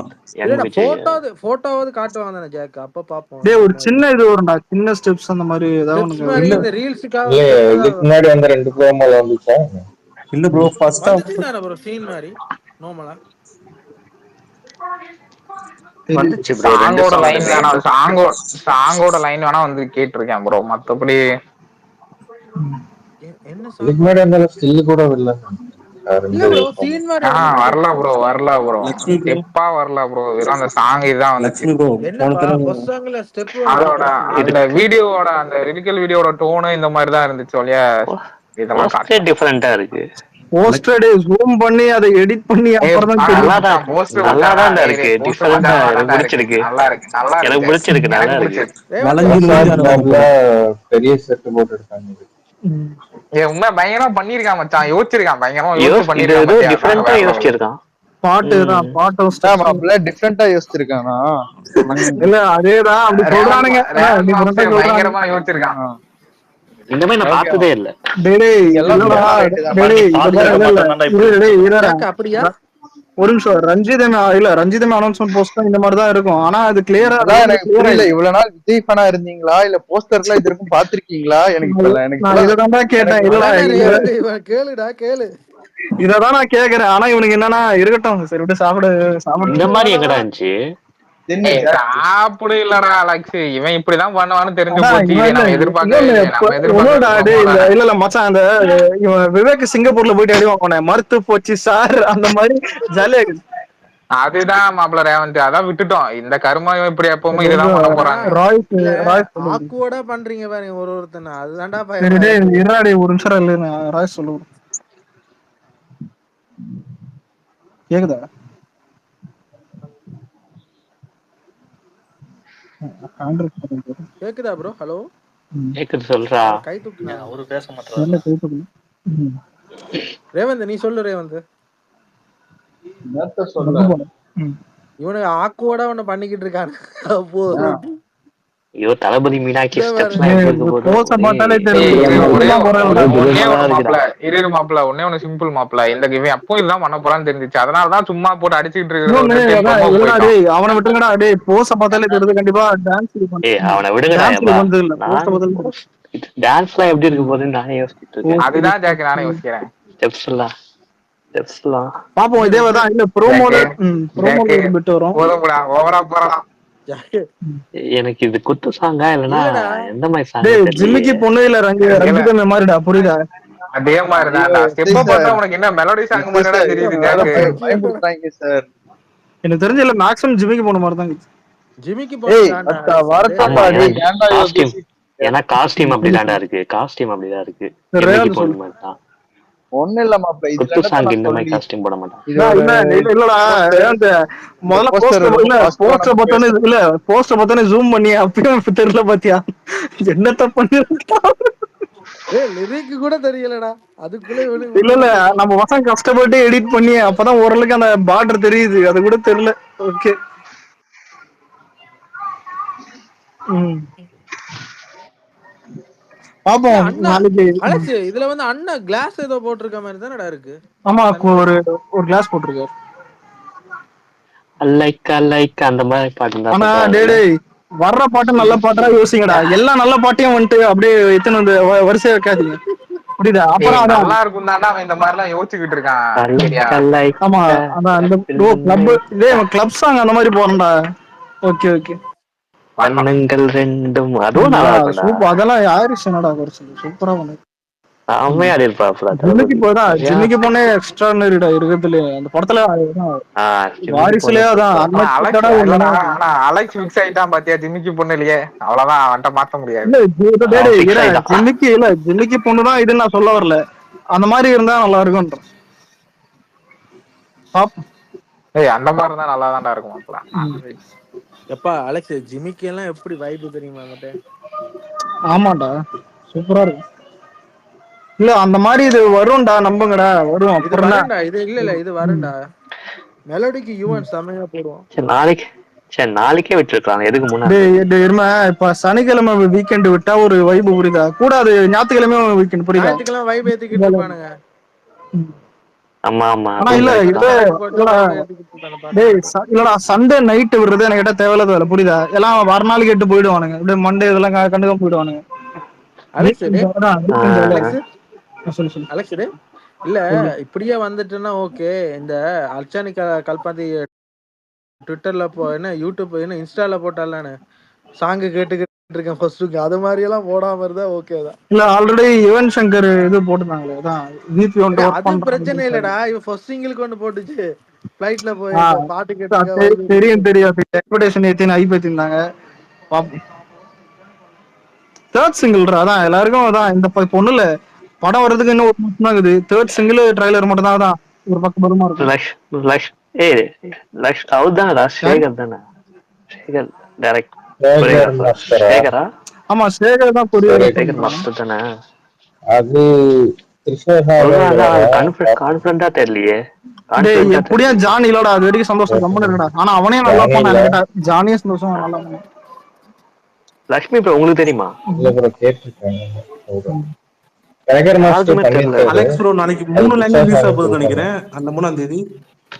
போட்டோவாவது காட்டுவாங்க தானே ஜாக். அப்ப பாப்போம். டேய் ஒரு சின்ன இது வரும்டா, சின்ன ஸ்டெப்ஸ் அந்த மாதிரி ஏதாவது இந்த ரீல்ஸ்க்காக முன்னாடி வந்து 2 ப்ரோமோல வந்துச்சா? இல்ல bro first half bro scene மாதிரி நோமலா சாங்கோட லைன் வேணா வந்து கேட்டிருக்கேன் ப்ரோ. மத்தபடி என்ன ஸ்டில் கூட இல்ல. வரல ப்ரோ எப்பா வரல ப்ரோ. அந்த சாங் இதுதான் வந்துச்சு. அதோட அந்த வீடியோவோட அந்த லிரிக்கல் வீடியோட டோனு இந்த மாதிரி தான் இருந்துச்சு. ஒழிய இதெல்லாம் டிஃபரெண்டா இருக்கு. போஸ்டர் ஜூம் பண்ணி அதை எடிட் பண்ணி அப்புறம் தான் இருக்கு. டிஃபரெண்டா பிடிச்சிருக்கு. எனக்கு பிடிச்சிருக்கு. நல்லா இருக்கு. பெரிய செட் போட்டு இருக்காங்க. உண்மை பயங்கரமா பண்ணிருக்கான் மச்சான். யோசிச்சிருக்கான் பயங்கரமா யோசிச்சிருக்கான். பாட்டு டிஃபரெண்டா யோசிச்சிருக்கானா? இல்ல அதேதான் அப்படி சொல்றானுங்க. பயங்கரமா யோசிச்சிருக்கான். இந்த மாதிரி நான் பார்த்ததே இல்ல. ஒரு நிமிஷம் ரஞ்சிதமே அனௌன்ஸ்மெண்ட் போஸ்டர் இந்த மாதிரி தான் இருக்கும். ஆனா அது கிளியரா எனக்கு புரியல. இவ்வளவு நாள் விஜய் ஃபேனா இருந்தீங்களா இல்ல போஸ்டர்லாம் இது வரைக்கும் பாத்திருக்கீங்களா? நான் இததான் கேட்டேன். கேளு இததான் நான் கேக்குறேன். ஆனா இவனுக்கு என்னன்னா இருக்கட்டும் சரி விட்டு சாப்பிட இந்த மாதிரி எங்கடா இருந்துச்சு? அப்படி இல்லடா அலெக்ஸ். இவன் இப்படிதான் பண்ணுவான்னு தெரிஞ்சு போச்சு. இல்ல மச்சான் அந்த விவேக் சிங்கப்பூர்ல போயிட்டு அடி வாங்கினே மறுத்து போச்சு சார் அந்த மாதிரி ஜாலியா. அதுதான் மாப்பிள்ள ரேவந்த். அதான் விட்டுட்டோம். இந்த கருமாயம் இப்படி எப்பவுமே இதுதான் பண்ண போறாங்க. ஆக்குவடா பண்றீங்க பாருங்க ஒருத்தனை. அதுதான்டா இருடாடி ஒரு நிமிஷம் இல்ல ராய் சொல்லுவோம். கேக்குதா? கேக்குதா ப்ரோ? ஹலோ கேக்குது சொல்றா. கை தூக்குங்க. அவரு பேச மாட்டாரு. ரேவந்த் நீ சொல்லு ரேவந்த். என்னத்த சொல்ல ரொம்ப போனோம். இவனுக்கு ஆக்குவோட ஒண்ணு பண்ணிக்கிட்டு இருக்கானு. அப்போ ஐயோ தளபதி மீனாட்சி இந்த ஸ்டெப்ஸ் பாரு. எப்படி இருக்க போகுது போஸ பார்த்தாலே ஏய், தெரியுது. ஒரே இதுதான் போறது. ஒன்னே சூப்பரா ஒண்ணு இருக்குடா. மாப்பிள, இரு மாப்பிள, ஒன்னே ஒண்ணு சிம்பிள் மாப்பிள. இந்த இவன் அப்போ இதுதான் பண்ண போறான்னு தெரிஞ்சிச்சு. அதனாலதான் சும்மா போட்டு அடிச்சுக்கிட்டு இருக்கிறத இன்னொன்னு விட்டுட்டு அதான் டெம்பமா இல்லடா போயிட்டான். டேய், அவனை விட்டுங்கடா டேய். போஸ பார்த்தாலே தெரியுது கண்டிப்பா டான்ஸ் ஏய் அவனை விடுங்கடா டான்ஸ் ஏப்பா. வந்து இல்ல. போஸ நான் பார்த்தாலே டான்ஸ் எல்லாம் எப்படி இருக்க போகுதுன்னு நானே யோசிச்சுட்டு இருக்கேன். அதுதான் ஜாக்கு நானே யோசிக்கிறேன். ஸ்டெப்ஸ் எல்லாம் பாப்போம். இதே தான் இல்ல ப்ரோமோல ப்ரோமோல ஒரு பிட் வரும். போதும்டா, ஓவரா போறான். எனக்கு இது குத்து சாங்கா இல்லனா இல்லடா. எந்த மாதிரி சாங் டேய் தெரியல. ஜிம்மிக்கு பொண்ணு இல்ல ரஞ்சிதமே மாதிரிடா, புரியுதா? அதே மாதிரிதான்டா. ஸ்டெப் பார்த்தா உனக்கு என்ன மெலோடி சாங் மாதிரிடா தெரியுது ஜாக்கு. பயமுறுத்துறாங்க சார். எனக்கு தெரிஞ்ச இல்ல மேக்ஸிமம் ஜிம்மிக்கு போன மாதிரி தான் இருந்துச்சு. ஜிமிக்கு ஏய் போறான்டா. அத்தா வரட்டப்பா டேய் ஏன்டா காஸ்டியூம் யோசிச்சு ஏன்னா காஸ்டியூம் அப்படிதான்டா இருக்கு. காஸ்டியூம் அப்படிதான் இருக்கு. ரேவன் ஜிம்மிக்கு சொல்லு. போன மாதிரி தான். ஒண்ணு இல்ல மாப்ள இது குத்து சாங் இந்த மாதிரி காஸ்டியூம் போட மாட்டான். இல்லடா அந்த முதல்ல போஸ்டர் பார்த்தோன்னே இல்ல போஸ்டர் பார்த்தோன்னே ஜூம் பண்ணி அப்பயும் தெரியல பாத்தியா என்னத்த பண்ணிருக்கா. ஏய் லிரிக் கூட தெரியலடா. அதுக்குள்ள இவனுக்கு இல்ல இல்ல நம்ம பசங்க கஷ்டப்பட்டு எடிட் பண்ணி அப்பதான் ஓரளவுக்கு அந்த பார்டர் தெரியுது. அது கூட தெரியல. ஓகே பாப்போம் நாளைக்கு. அலெக்ஸ் இதுல வந்து அண்ணன் கிளாஸ் ஏதோ போட்டிருக்க மாதிரி தானடா இருக்கு. ஆமா ஒரு கிளாஸ் போட்டிருக்காரு. லைக் அந்த மாதிரி பாட்டு ஆனா தான். டேய் வர்ற பாட்டு நல்ல பாட்டா யோசிங்கடா. எல்லா நல்ல பாட்டையும் வந்துட்டு அப்படியே எத்தனை வந்து வரிசையா வைக்காதீங்க, புரியுதா? அப்புறம் அதான் நல்லா இருக்கும் தான்டா அவன் இந்த மாதிரி எல்லாம் யோசிச்சுக்கிட்டு இருக்கான். சரியா? ஆமா அதான் அந்த கிளப் இதே கிளப் சாங் அந்த மாதிரி போறேன்டா. ஓகே ஓகே வண்ணங்கள் ரெண்டும் அதுவும் நல்லா இருக்கும்டா. சூப்பர். அதெல்லாம் யாரு என்னடா குறைச்சு சூப்பரா பண்ணு. செம்மையா ஆடிருப்பாப்ல ஜிம்மிக்கு போதான் ஜிம்மிக்கு போனே எக்ஸ்ட்ரானரிடா இருக்கிறதுல அந்த படத்துல வாரிசுலயே அதான் ஆனா அலெக்ஸ் மிக்ஸ் ஆயிட்டான் பாத்தியா ஜிம்மிக்கு பொண்ணு இல்லையே. அவ்வளவுதான் அவன்கிட்ட மாத்த முடியாது. ஜிம்மிக்கு இல்ல ஜிம்மிக்கு பொண்ணுதான் இதுன்னு நான் சொல்ல வரல. அந்த மாதிரி இருந்தா நல்லா இருக்கும்ன்ற. ஏய் அந்த மாதிரி இருந்தா நல்லா தான்டா இருக்கும். எப்பா அலெக்ஸ் ஜிமிக்கு எல்லாம் எப்படி வைப் தெரியுமா அவன்கிட்ட? ஆமாண்டா சூப்பரா இருக்கும். இல்ல அந்த மாதிரி இது வரும்டா, நம்புங்கடா வரும். அப்புறம் இது இல்ல இது வரும்டா. மெலோடிக்கு யுவன் செமையா போடுவான். நாளைக்கே விட்டுருக்காங்க. எதுக்கு முன்னாடி இப்ப சனிக்கிழமை வீக்கெண்ட் விட்டா ஒரு வைப் புரியுதா கூட. அது ஞாயிற்றுக்கிழமை வீக்கெண்ட் புரியுதா? ஞாயிற்றுக்கிழமை வைப் ஏத்திக்கிட்டு இருப்பானுங்க. ஆமா ஆமா. ஆனா இல்ல இல்லடா சண்டே நைட் விடுறது எனக்கு கேட்டா தேவையில்லாத வேலை, புரியுதா? எல்லாம் மறுநாள் கேட்டு போயிடுவானுங்க. அப்படியே மண்டே இதெல்லாம் கண்டுக்காம போயிடுவானுங்க. அலெக்ஸ் இல்ல இப்படியே வந்துட்டுன்னா ஓகே. இந்த அர்ச்சனி கல்பாந்தி ட்விட்டர்ல என்ன யூடியூப் என்ன இன்ஸ்டால போட்டாலான்னு சாங்கு கேட்டுக்கிட்டு இருக்கேன் ஃபர்ஸ்ட். அது மாதிரி எல்லாம் போடாம இருந்தா ஓகே தான். இல்ல ஆல்ரெடி யுவன் சங்கர் இது போட்டுருந்தாங்களே அதான் அது பிரச்சனை இல்லடா. இவன் ஃபர்ஸ்ட் சிங்கிளுக்கு ஒன்று போட்டுச்சு ஃபிளைட்ல போய் பாட்டு கேட்டு தெரியும் எக்ஸ்பெக்டேஷன் ஏத்தின்னு ஐ பத்திருந்தாங்க. தேர்ட் சிங்கிள்ரா அதான் எல்லாருக்கும் அதான் இந்த பொண்ணுல படம் வர்றதுக்கு இன்னும் ஒரு மாசம் தான் இருக்குது. தேர்ட் சிங்கிள் ட்ரைலர் மட்டும் தான் அதான் ஒரு பக்கம் பருமா இருக்கும். சேகர் தானே சேகர் டைரக்ட் சேகரா? ஆமா சேகர் தான் சேகர் மாஸ்டர் தானே. அது கான்ஃபிடண்டா தெரியலையே. எப்படியா ஜானி இல்லடா அது வரைக்கும் சந்தோஷம் கம்மன் இருக்கடா. ஆனா அவனே நல்லா பண்ணா. ஜானியே சந்தோஷம் நல்லா பண்ண. லட்சுமி ப்ரோ உங்களுக்கு தெரியுமா? இல்ல ப்ரோ கேட்டிருக்கேன். அலெக்ஸ் ப்ரோ நாளைக்கு 3 லாங்குவேஜ் ரிலீஸ் ஆகுதுன்னு நினைக்கிறேன். அந்த 3ஆம் தேதி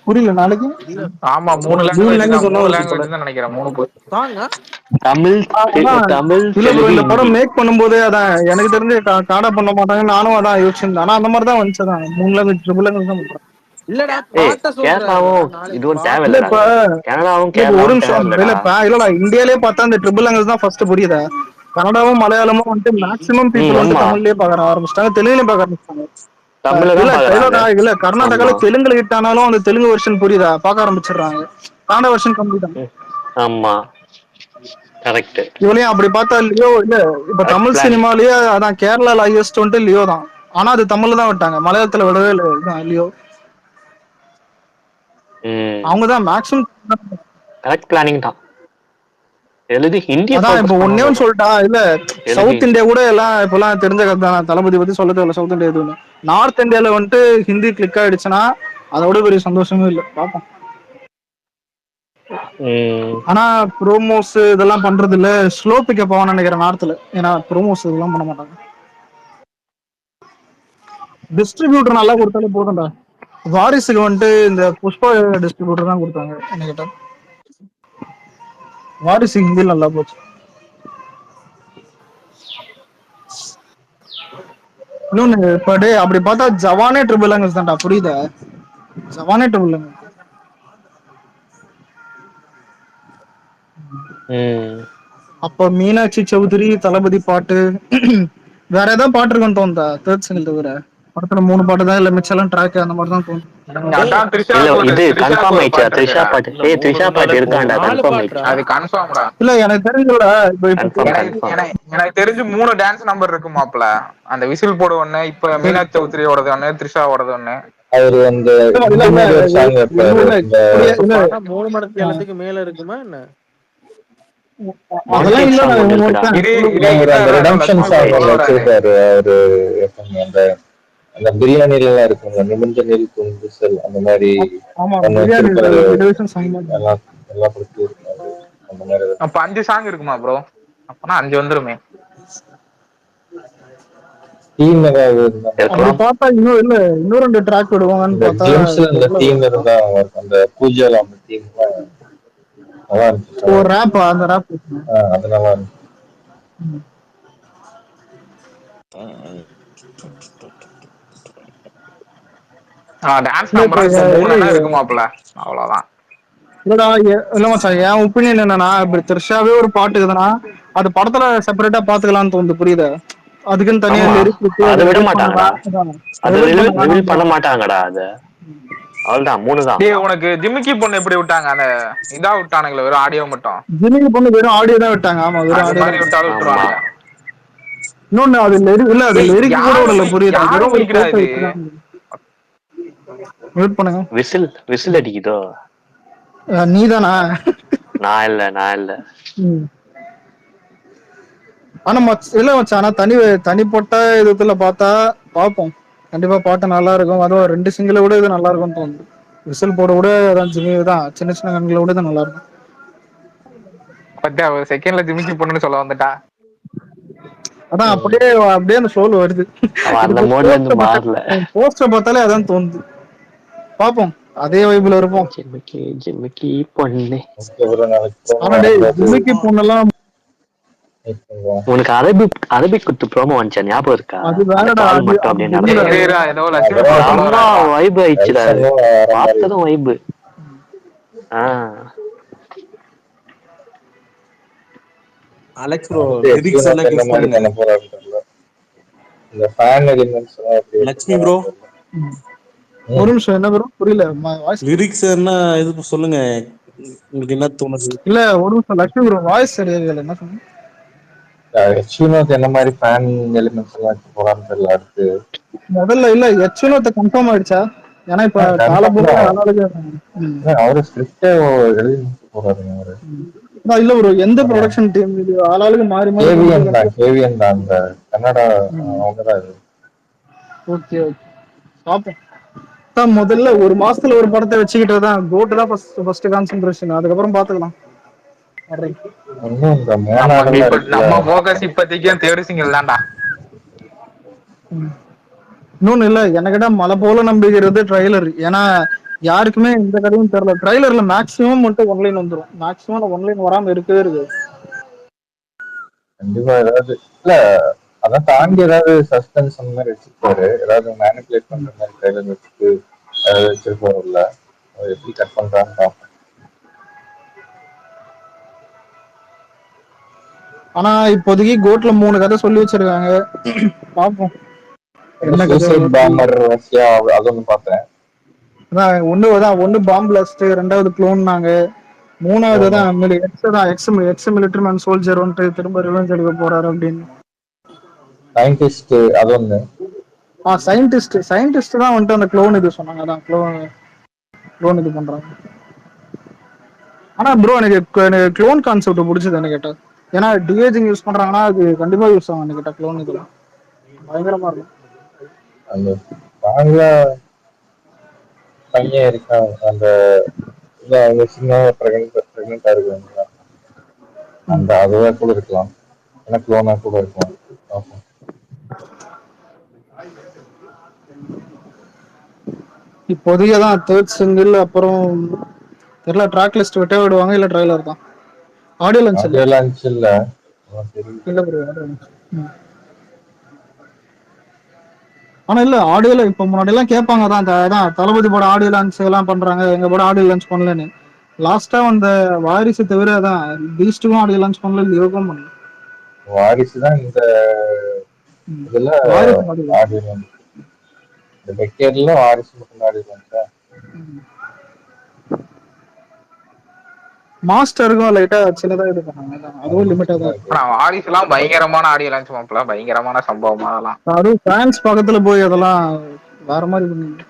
புரியல நாளைக்கு. ஆமா 3 லாங்குவேஜ் தான் நினைக்கிறேன். 3 தமிழ் இந்த படம் மேக் பண்ணும்போது அதான் எனக்கு தெரிஞ்சு காடா பண்ண மாட்டாங்க. நானும் அதான் யோசிச்சிருந்தேன். ஆனா அந்த மாதிரி தான் வந்துச்சுதான் 3 லாங்குவேஜ் ட்ரிபிள் லாங்குவேஜ் தான் பண்றேன். இல்லடா கேரளாவும் இதுவும் தேவையில்ல. ஒரு நிமிஷம் இல்லடா இந்தியாலே பார்த்தா இந்த ட்ரிபிள் லாங்குவேஜ் தான் ஃபர்ஸ்ட், புரியுதா? கன்னடாவும் மலையாளமும் வந்துட்டு மேக்ஸிமம் பீப்புள் வந்து தமிழ்லயே பாக்க ஆரம்பிச்சிட்டாங்க, தெலுங்குலயும் பாக்க ஆரம்பிச்சிட்டாங்க. இல்ல கர்நாடகால தெலுங்குல ஹிட் ஆனாலும் அந்த தெலுங்கு வெர்ஷன் புரியுதா பாக்க ஆரம்பிச்சிடுறாங்க. கன்னட வெர்ஷன் கம்மி தான். ஆமா கரெக்ட். இவளையும் அப்படி பார்த்தா லியோ இல்ல. இப்ப தமிழ் சினிமாலயே அதான் கேரளால ஹையஸ்ட் வந்துட்டு லியோ தான். ஆனா அது தமிழ்ல தான் விட்டாங்க, மலையாளத்துல விடவே இல்லை லியோ. அவங்கதான் மேக்ஸிமம் கரெக்ட் பிளானிங் தான். எழுதி ஹிந்தி அதான் இப்ப ஒன்னே ஒன்னு சொல்லிட்டா இல்ல. சவுத் இந்தியா கூட எல்லாம் இப்பெல்லாம் தெரிஞ்ச கதை தான். தளபதி பத்தி சொல்ல தேவையில்ல. சவுத் இந்தியா எதுவும் நார்த் இந்தியால வந்துட்டு ஹிந்தி கிளிக் ஆயிடுச்சுன்னா அதோட பெரிய சந்தோஷமே இல்லை. பார்ப்போம். ஆனா ப்ரோமோஸ் இதெல்லாம் பண்றது இல்ல, ஸ்லோ பிக்கப் ஆவான்னு நினைக்கிறேன் நார்த்ல. ஏன்னா ப்ரோமோஸ் இதெல்லாம் பண்ண மாட்டாங்க. டிஸ்ட்ரிபியூட்டர் நல்லா கொடுத்தாலே போதும்டா. வாரிசுக்கு வந்துட்டு இந்த புஷ்பா டிஸ்ட்ரிபியூட்டர் தான் கொடுத்தாங்க என்ன கேட்டா. வாரிசு ஹிந்தியில் நல்லா போச்சு. இன்னொன்னு இப்ப டே அப்படி பார்த்தா ஜவானே ட்ரிபிள் லாங்குவேஜ் தான்டா, புரியுதா? ஜவானே ட்ரிபிள் லாங்குவேஜ். அப்ப மீனாட்சி சௌத்ரி தளபதி பாட்டு வேற ஏதாவது பாட்டு இருக்குன்னு தோணுதா? தேர்ட் சிங்கிள் தவிர படத்துல 3 பாட்டு தான், இல்ல மிச்சம் ட்ராக் அந்த மாதிரி தான் தோணும். அதான் த்ரிஷா இல்ல ஒரு இது த்ரிஷா கன்ஃபார்ம் ஒரு ஆயிடுச்சா? பாட்டு த்ரிஷா இருக்குடா. பாட்டு. த்ரிஷா பாட்டு இருக்காண்டா, 4 கன்ஃபார்ம் பாட்டுடா. ஆயிடுச்சு. அது கன்ஃபார்ம்டா. இல்ல எனக்கு தெரிஞ்சல இப்ப கன்ஃபார்ம் எனக்கு கன்ஃபார்ம். எனக்கு எனக்கு தெரிஞ்சு 3 டான்ஸ் நம்பர் இருக்கு மாப்ள. அந்த விசில் போட ஒண்ணு, இப்ப மீனாட்சி சௌத்ரியோடது ஒண்ணு, த்ரிஷாவோடது ஒண்ணு. அவரு அந்த இந்த மாதிரி ஒரு சாங் வைப்பாரு. இந்த பாட்டா 3 மடங்கு எல்லாத்துக்கு மேல இருக்குமா என்ன? அதெல்லாம் இல்ல. அந்த ரிடம்ஷன் சாங் ஒன்று வச்சிருக்காரு அவரு. அந்த அந்த பிரியாணில எல்லாம் இருக்குங்க, நிமிர்ந்த நெல் குண்டுசல் அந்த மாதிரி ஒண்ணு வச்சிருக்காரு. எல்லாம் எல்லா படத்துலயும் இருக்காரு அந்த மாதிரி. அப்ப 5 சாங் இருக்குமா ப்ரோ? அப்பனா 5 வந்துருமே. தீம் ஏதாவது அப்படி பார்த்தா இன்னும் இல்ல, இன்னும் 2 ட்ராக் விடுவாங்கன்னு பார்த்தா ஜேம்ஸ்ல அந்த தீம் இருந்தா அந்த பூஜால அந்த தீம் நல்லா இருந்துச்சு. ஒரு ராப், அந்த ராப் அது நல்லா இருந்துச்சு. டான்ஸ் நம்பர் 3 இருக்குமாப்ல, அவ்வளவுதான். இல்லடா இல்ல மச்சான், என் ஒப்பீனியன் என்னன்னா, இப்ப த்ரிஷாவே ஒரு பாட்டு இருக்குதுன்னா அது படத்துல செப்பரேட்டா பாத்துக்கலாம்னு தோணுது, புரியுதா? அதுக்குன்னு தனியா லிரிக்ஸ் அதை விட மாட்டாங்கடா, அதை ரிவீல் பண்ண மாட்டாங்கடா. அது அவ்வளவுதான், 3 தான். டேய் உனக்கு ஜிமிக்கி பொண்ணு எப்படி விட்டாங்க? அந்த இதா விட்டானுங்களே, வெறும் ஆடியோ மட்டும். ஜிமிக்கி பொண்ணு வெறும் ஆடியோ தான் விட்டாங்க. ஆமா, வெறும் ஆடியோ மாதிரி விட்டாலும் விட்டுருவாங்க. இன்னொன்னு அது இல்ல, அது லிரிக் கூட விடல, புரியுதா? வெறும் ஒரு இது வெயிட் பண்ணுங்க. விசில் அடிக்குதோ? நீதானா? நான் இல்ல. ஆனா இல்ல மச்சான், ஆனா தனிப்பட்ட இதுல பார்த்தா பாப்போம். கண்டிப்பா பாட்டு நல்லா இருக்கும். அதுவும் 2 சிங்கிளை விட இது நல்லா இருக்கும்னு தோணுது. விசில் போட விட அதான் சின்ன சின்ன கண்களை விட இது நல்லா இருக்கும். பத்தியா ஒரு செகண்ட்ல ஜிமிக்கி பொண்ணுன்னு சொல்ல வந்துட்டா. அதான் அப்படியே அந்த சோல் வருது. போஸ்டர் பார்த்தாலே அதான் தோணுது. பாப்போம், அதே வைப்ல இருப்போம். ஜிமிக்கி பொண்ணு. ஆனா டேய் ஜிமிக்கி பொண்ணெல்லாம் உனக்கு அரபிக் குத்து ப்ரோமோ வந்துச்சா, ஞாபகம் இருக்கா? அது வேறடா, அது மட்டும் அப்படியே வைப் ஆயிடுச்சுடா, பார்த்ததும் வைப். அலெக்ஸ் ப்ரோ லிரிக்ஸ் எல்லாம் கெஸ் பண்ணுங்க. இந்த ஃபேன் எலிமெண்ட்ஸ் லட்சுமி ப்ரோ ஒரு நிமிஷம், என்ன ப்ரோ புரியல? லிரிக்ஸ் என்ன இது சொல்லுங்க, உங்களுக்கு என்ன தோணுது? இல்ல ஒரு நிமிஷம், லட்சுமி ப்ரோ வாய்ஸ் சரியா இல்ல, என்ன சொன்னீங்க? எச்வினோக்கு என்ன மாதிரி ஃபேன் எலிமெண்ட்ஸ் எல்லாம் போறான்னு தெரியல. அடுத்து முதல்ல இல்ல எச்வினோத்தை கன்ஃபார்ம் ஆயிடுச்சா? ஏன்னா இப்ப அவரு ஸ்கிரிப்டே எழுதி போறாருங்க அவரு. இல்ல ப்ரோ, எந்த ப்ரொடக்ஷன் டீம் இது? ஆளாளுக்கு மாறி கேவிஎன் தான், அந்த கன்னடா அவங்க தான் இது. ஓகே பாப்போம். முதல்ல ஒரு மாசத்துல ஒரு படத்தை வச்சுக்கிட்டு தான் கோட் தான் ஃபர்ஸ்ட் கான்சென்ட்ரேஷன். அதுக்கப்புறம் பாத்துக்கலாம். நம்ம ஃபோக்கஸ் இப்போதைக்கு தேர்ட் சிங்கிள் தான்டா. இன்னொன்னு இல்ல, எனக்கிட்ட மலை போல நம்பிக்கிறது ட்ரைலர். ஏன்னா யாருக்குமே இந்த கதையும் தெரியல. ட்ரைலர்ல மேக்ஸிமம் மட்டும் ஒன்லைன் வந்துடும். மேக்ஸிமம் ஒன்லைன் வராம இருக்கவே இருக்கு. கண்டிப்பா ஏதாவது இல்ல, அதான் தாண்டி ஏதாவது சஸ்பென்ஸ் அந்த மாதிரி வச்சிருப்பாரு. ஏதாவது மேனிபுலேட் பண்ற மாதிரி ட்ரைலர் வச்சுட்டு வச்சிருப்பாரு. இல்ல எப்படி கட் பண்றான்னு பார்ப்போம். ஆனா இப்போதைக்கு கோட்ல 3 கதை சொல்லி வச்சிருக்காங்க. பாப்போம். ஒன்னு பாம் பிளாஸ்ட், 2வது க்ளோன்னாங்க, 3வது தான் எக்ஸ் மிலிட்டரி மேன் சோல்ஜர் வந்துட்டு திரும்ப ரிவெஞ்ச் எடுக்க போறாரு அப்படின்னு. சயின்டிஸ்ட் அது ஒண்ணு. சயின்டிஸ்ட் தான் வந்துட்டு அந்த க்ளோன் இது சொன்னாங்க. அதான் க்ளோன் இது பண்றாங்க. ஆனா ப்ரோ எனக்கு க்ளோன் கான்செப்ட் பிடிச்சது என்ன கேட்டா. ஏன்னா டிஏஜிங் யூஸ் பண்றாங்கன்னா அது கண்டிப்பா யூஸ் ஆகும் என்ன கேட்டா. க்ளோன் இதெல்லாம் பயங்கரமா இருக்கும். அந்த பையன் இருக்கான் அந்த சின்ன பிரெக்னெண்டா இருக்காங்க அந்த அதுவா கூட இருக்கலாம், எனக்கு லோனா கூட இருக்கலாம். இப்போதைக்கு தான் தேர்ட் சிங்கிள், அப்புறம் தெரியல ட்ராக் லிஸ்ட் விட்டே விடுவாங்க இல்ல ட்ரைலர் தான். ஆடியோ லான்ச் இல்ல இல்ல இல்ல ப்ரோ. ஆனா இல்ல ஆடியோல இப்ப முன்னாடி எல்லாம் கேட்பாங்க தான் அதான் தளபதி படம் ஆடியோ லான்ச் எல்லாம் பண்றாங்க, எங்க படம் ஆடியோ லான்ச் பண்ணலன்னு. லாஸ்டா அந்த வாரிசு தவிர அதான் பீஸ்டுக்கும் ஆடியோ லான்ச் பண்ணல, லியோக்கும் பண்ணல. வாரிசு தான் இந்த இதுல ஆடியோ லான்ச், இந்த டெக்கேட்ல வாரிசு மட்டும் ஆடியோ லான்ச்சா. மாஸ்டருக்கும் லைட்டா சின்னதா இது பண்ணாங்க, அதுவும் லிமிட்டா தான். வாரிசு எல்லாம் பயங்கரமான ஆடியோ லான்ச் மாப்பிள, பயங்கரமான சம்பவம் அதெல்லாம். அதுவும் ஃபேன்ஸ் பக்கத்துல போய் அதெல்லாம் வேற மாதிரி பண்ணீங்க.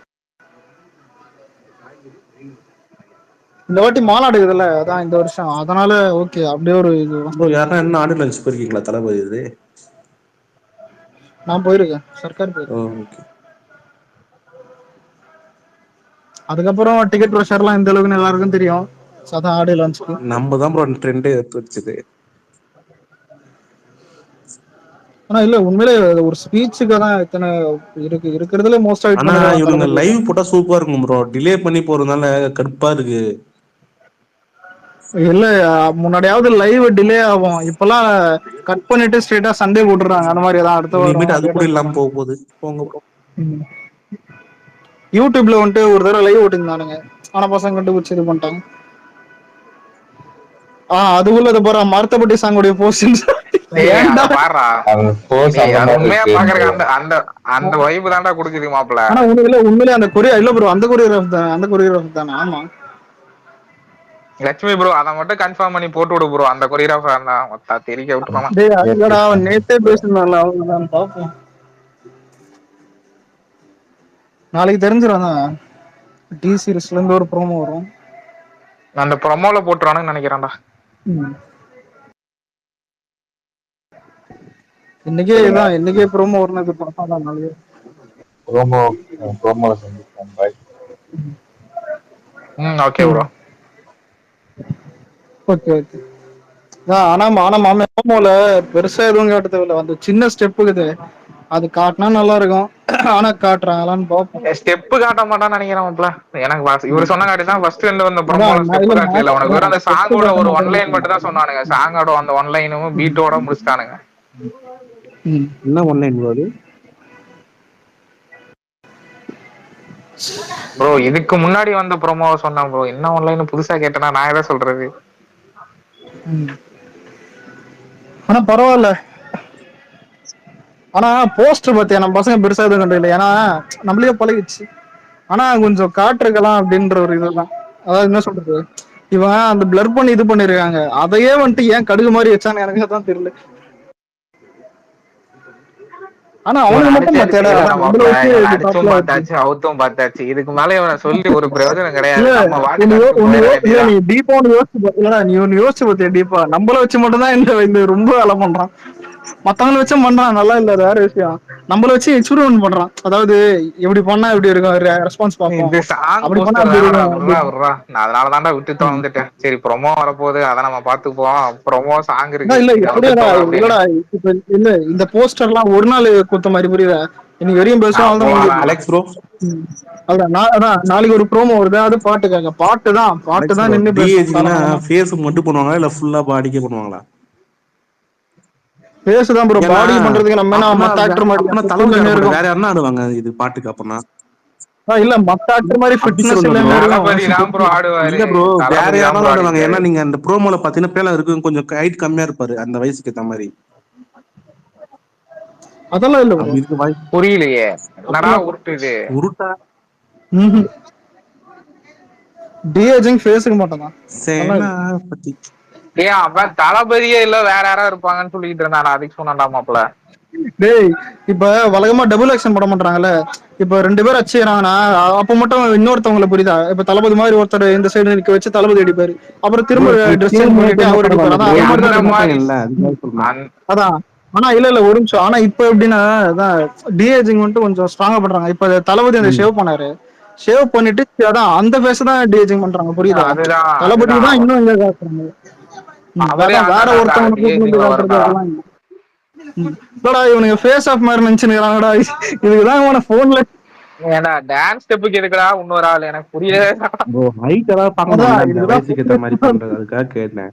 இந்த வாட்டி மாநாடு இதுல அதான் இந்த வருஷம், அதனால ஓகே அப்படியே ஒரு இது. யாரா என்ன ஆடியோ லான்ச் போயிருக்கீங்களா தளபதி? இது நான் போயிருக்கேன், சர்க்கார் போயிருக்கேன். அதுக்கப்புறம் டிக்கெட் ப்ரெஷர்லாம் இந்த அளவுக்கு எல்லாருக்கும் தெரியும். அதான் ஆடியோ லான்ச்சுக்கு நம்ம தான் ப்ரோ ட்ரெண்டே எடுத்து வச்சது. ஆனா இல்ல உண்மையிலே ஒரு ஸ்பீச்சுக்கு தான் இத்தனை இருக்கிறதுல மோஸ்ட் ஆனா இவங்க லைவ் போட்டா சூப்பரா இருக்கும் ப்ரோ, டிலே பண்ணி போறதுனால கடுப்பா இருக்கு. இல்ல முன்னாடியாவது லைவ் டிலே ஆகும், இப்பெல்லாம் கட் பண்ணிட்டு ஸ்ட்ரெயிட்டா சண்டே போட்டுறாங்க. அந்த மாதிரி தான் அடுத்த வாரம் அது கூட இல்லாம போகுது. போங்க யூடியூப்ல வந்துட்டு ஒரு தடவை லைவ் ஓட்டிருந்தானுங்க, ஆனா பசங்க கண்டுபிடிச்சு இது பண்ணிட்டாங்க. அதுக்குள்ள இது போற மரத்தப்பட்டி சாங்குடைய போஸ்ட் உண்மையிலே அந்த கொரியா இல்ல ப்ரோ, அந்த கொரியோகிராஃப் தானே. ஆமா லட்சுமி ப்ரோ அத மட்டும் கன்ஃபார்ம் பண்ணி போட்டு விடு ப்ரோ, அந்த கொரியோகிராஃபர் தான் தெரிக்க விட்டுறான். இல்லடா அவன் நேத்தே பேசினான்ல, அவங்க தான் பாப்போம், நாளைக்கு தெரிஞ்சிடும். டி சீரிஸ்ல இருந்து ஒரு ப்ரோமோ வரும், அந்த ப்ரோமோல போட்டுறானுன்னு நினைக்கிறேன்டா. இன்னைக்கே ப்ரோமோ வரணும். ப்ரோமோல சந்திப்போம். Bye. Okay bro. Okay okay. ஆனா மாமே ப்ரோமோல பெருசா எதுவும் காட்ட தேவையில்ல, அந்த சின்ன ஸ்டெப்புக்குது அது காட்டினா நல்லா இருக்கும். ஆனா காட்டுறாங்களான்னு பாப்போம். ஸ்டெப் காட்ட மாட்டான்னு நினைக்கிறேன். எனக்கு இவரு சொன்னங்காட்டி தான் ஃபர்ஸ்ட் வந்த ப்ரோமோல ஸ்டெப் காட்டல. உனக்கு வெறும் அந்த சாங்கோட ஒரு ஒன்லைன் மட்டும் தான் சொன்னானுங்க. சாங்கோட அந்த ஒன்லைனும் பீட்டோட முடிச்சிட்டானுங்க. என்ன ஒன்லைன் ப்ரோ அது? ப்ரோ இதுக்கு முன்னாடி வந்த ப்ரோமோவை சொன்னான் ப்ரோ, என்ன ஒன்லைன் புதுசா கேட்டேன்னா நான் எதை சொல்றது. ஆனா பரவாயில்ல. ஆனா போஸ்டர் பத்தியா நம்ம பசங்க பெருசா எதுவும் கண்டு இல்லை, ஏன்னா நம்மளே பழகிடுச்சு. ஆனா கொஞ்சம் காட்டுருக்கலாம் அப்படின்ற ஒரு இதுதான். அதாவது என்ன சொல்றது, இவன் அந்த பிளர் பண்ணி இது பண்ணிருக்காங்க, அதையே வந்துட்டு ஏன் கடுகு மாதிரி வச்சான்னு எனக்கு தான் தெரியல. ஆனா அவனுக்கு மட்டும் அவுத்தும் பார்த்தாச்சு, இதுக்கு மேல இவனை சொல்லி ஒரு பிரயோஜனம் கிடையாது. நீ டீப்பா யோசிச்சு பார்த்தியா டீப்பா, நம்மள வச்சு மட்டும் தான் இந்த ரொம்ப வேலை பண்றான். மத்தவங்களை வச்சும் பண்றான், நல்லா இல்ல, வேற விஷயம். நம்மள வச்சு எக்ஸ்பெரிமெண்ட் பண்றான், அதாவது எப்படி பண்ணா எப்படி இருக்கும் ரெஸ்பான்ஸ் பார்ப்போம், அப்படி பண்ணா அப்படி இருக்கும். அதனாலதான்டா விட்டு தோந்துட்டேன். சரி ப்ரோமோ வரப்போகுது, அதை நம்ம பாத்துப்போம். ப்ரோமோ சாங் இருக்கு இல்ல இல்லடா, இல்ல இந்த போஸ்டர் எல்லாம் ஒரு நாள் குத்த மாதிரி புரியுதா, இன்னைக்கு வரையும் பேசுவோம். அலெக்ஸ் ப்ரோ நாளைக்கு ஒரு ப்ரோமோ வருது, அது பாட்டுக்காக. பாட்டு தான் நின்னு பேசுவாங்க. ஃபேஸ் மட்டும் பண்ணுவாங்களா இல்ல ஃபுல்லா பாடிக்கே பண்ணுவாங்களா? பேசுதான் ப்ரோ, பாடி பண்றதுக்கு நம்ம என்ன மத்த ஆக்டர் மாதிரி வேற யாரா ஆடுவாங்க இது பாட்டுக்கு? அப்பனா இல்ல மத்த ஆக்டர் மாதிரி ஃபிட்னஸ் இல்ல ப்ரோ, வேற யாராவது ஆடுவாங்க. ஏன்னா நீங்க அந்த ப்ரோமோல பாத்தீங்கன்னா பேலா இருக்கு, கொஞ்சம் ஹைட் கம்மியா இருப்பாரு அந்த வயசுக்கு ஏத்த மாதிரி. அதெல்லாம் இல்ல புரியலையே, என்னடா உருட்டுது உருட்டா? டிஏஜிங் ஃபேஸ்க்கு மட்டும் தான். சேனாபதி அவன் தளபதியே இல்ல வேற யாராவது இருப்பாங்கன்னு சொல்லிட்டு இருந்தான், அதுக்கு சொன்னான்டா மாப்ள. டேய் இப்ப வழக்கமா டபுள் ஆக்ஷன் போட மாட்டாங்கல்ல, இப்ப 2 பேர் அடிச்சுறாங்கன்னா அப்ப மட்டும் இன்னொருத்தவங்களை புரியுதா, இப்ப தளபதி மாதிரி ஒருத்தர் இந்த சைடு நிக்க வச்சு தளபதி அடிப்பாரு, அப்புறம் திரும்ப ட்ரெஸ் சேஞ்ச் பண்ணிட்டு அவர் அடிப்பாரு. அதான் ஆனா இல்ல ஒரு நிமிஷம். ஆனா இப்ப எப்படின்னா அதான் டிஏஜிங் வந்துட்டு கொஞ்சம் ஸ்ட்ராங்கா பண்றாங்க. இப்ப தளபதி அந்த ஷேவ் பண்ணாரு, ஷேவ் பண்ணிட்டு அதான் அந்த ஃபேஸ் தான் டிஏஜிங் பண்றாங்க, புரியுதா? அதுதான் தளபதி தான் அதுதான் இன்னும் இங்க காட்டுறாங்க. அவரே வேற அண்ணன் ஒருத்தவங்க கூட்டு DAG வந்து காட்டுறது வருதா? அதெல்லாம் இல்ல. இல்லடா இவனுங்க ஃபேஸ் ஆஃப் மாதிரி நினைச்சுக்கிறாங்கடா. இதுக்குதான் இவன போன்ல ஏன்டா டான்ஸ் ஸ்டெப்புக்கு எதுக்குடா இன்னொரு ஆள், எனக்கு புரியவே ப்ரோ ஹைட் எல்லாம் பார்க்கணும், அதான் அந்த இதுதான் வயசுக்கு ஏத்த மாதிரி பண்றது, அதுக்காக கேட்டேன்.